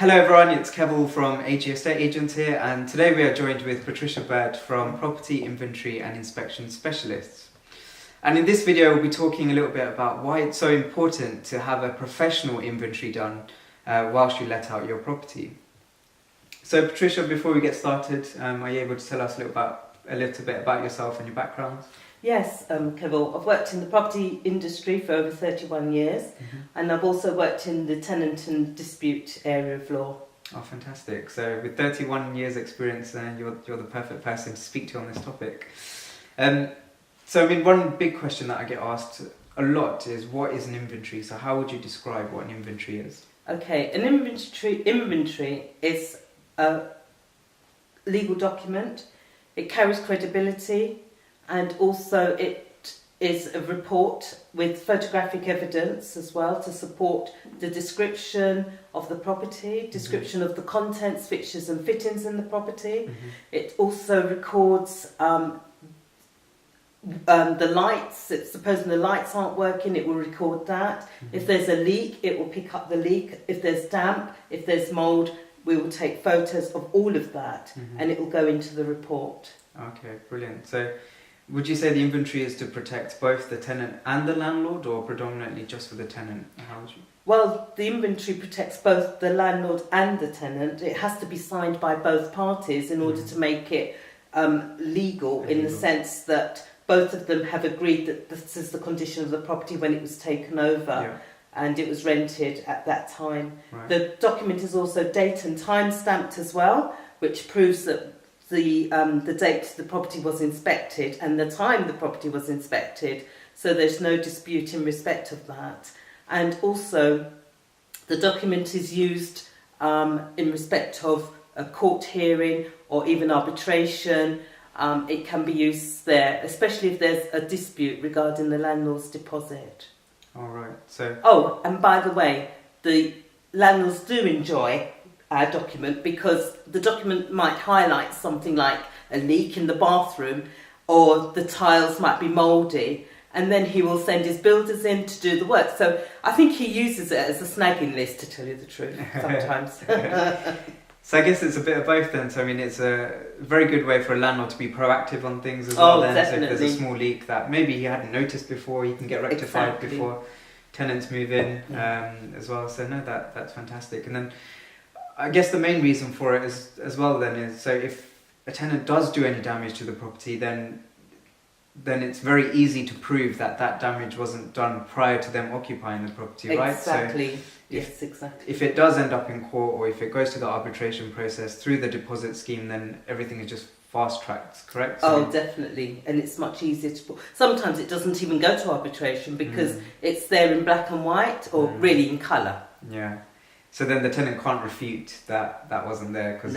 Hello everyone, it's Kevin from AG Estate Agents here, and today we are joined with Patricia Bird from Property Inventory and Inspection Specialists. And in this video we'll be talking a little bit about why it's so important to have a professional inventory done whilst you let out your property. So Patricia, before we get started, are you able to tell us a little bit about yourself and your background? Yes, Kevin, I've worked in the property industry for over 31 years, and I've also worked in the tenant and dispute area of law. Oh, fantastic. So with 31 years experience, you're the perfect person to speak to on this topic. So I mean, one big question that I get asked a lot is, what is an inventory? So how would you describe what an inventory is? Okay, an inventory is a legal document. It carries credibility, and also it is a report with photographic evidence as well to support the description of the property, description of the contents, fixtures and fittings in the property. It also records the lights. Supposing the lights aren't working, it will record that. If there's a leak, it will pick up the leak. If there's damp, if there's mould, we will take photos of all of that and it will go into the report. Okay, brilliant. So would you say the inventory is to protect both the tenant and the landlord, or predominantly just for the tenant? How would you? Well, the inventory protects both the landlord and the tenant. It has to be signed by both parties in order to make it legal, in the sense that both of them have agreed that this is the condition of the property when it was taken over and it was rented at that time. Right. The document is also date and time stamped as well, which proves that the date the property was inspected and the time the property was inspected, so there's no dispute in respect of that. And also the document is used in respect of a court hearing or even arbitration. It can be used there, especially if there's a dispute regarding the landlord's deposit. All right. So. Oh, and by the way, the landlords do enjoy our document because the document might highlight something like a leak in the bathroom, or the tiles might be mouldy, and then he will send his builders in to do the work. So I think he uses it as a snagging list, to tell you the truth, sometimes. So I guess it's a bit of both then. So I mean, it's a very good way for a landlord to be proactive on things as well. Then, definitely. so if there's a small leak that maybe he hadn't noticed before, he can get rectified before tenants move in as well. So no, that's fantastic. And then I guess the main reason for it is as well then is, so if a tenant does do any damage to the property, then it's very easy to prove that damage wasn't done prior to them occupying the property, right? Exactly. So yes, exactly. If it does end up in court, or if it goes to the arbitration process through the deposit scheme, then everything is just fast-tracked, correct? So definitely. And it's much easier to... Sometimes it doesn't even go to arbitration because it's there in black and white, or really in colour. Yeah. So then the tenant can't refute that wasn't there because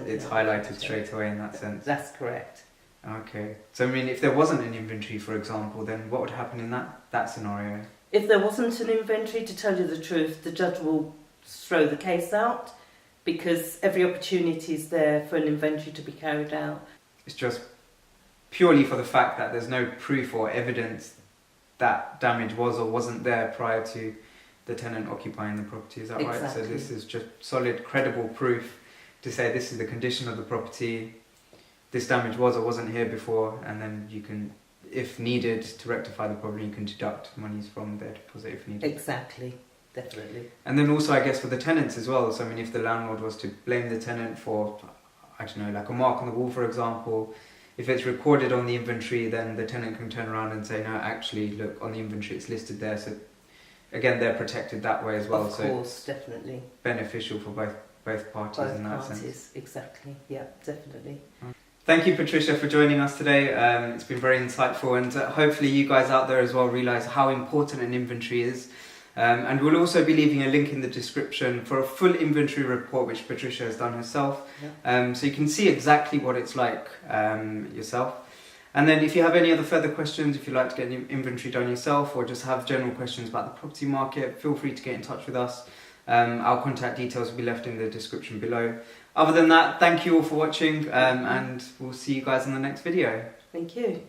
it's highlighted straight away in that sense. That's correct. Okay. So I mean, if there wasn't an inventory, for example, then what would happen in that scenario? If there wasn't an inventory, to tell you the truth, the judge will throw the case out because every opportunity is there for an inventory to be carried out. It's just purely for the fact that there's no proof or evidence that damage was or wasn't there prior to the tenant occupying the property, is that right? So this is just solid, credible proof to say this is the condition of the property, this damage was or wasn't here before, and then you can, if needed to rectify the problem, you can deduct monies from their deposit if needed. Exactly, definitely. And then also, I guess, for the tenants as well, so I mean, if the landlord was to blame the tenant for, I don't know, like a mark on the wall, for example, if it's recorded on the inventory, then the tenant can turn around and say, no, actually, look, on the inventory it's listed there, so again, they're protected that way as well. Of course, definitely. Beneficial for both parties in that sense. Exactly. Yeah, definitely. Thank you, Patricia, for joining us today. It's been very insightful, and hopefully you guys out there as well realise how important an inventory is. And we'll also be leaving a link in the description for a full inventory report which Patricia has done herself. So you can see exactly what it's like yourself. And then if you have any other further questions, if you'd like to get an inventory done yourself or just have general questions about the property market, feel free to get in touch with us. Our contact details will be left in the description below. Other than that, thank you all for watching, and we'll see you guys in the next video. Thank you.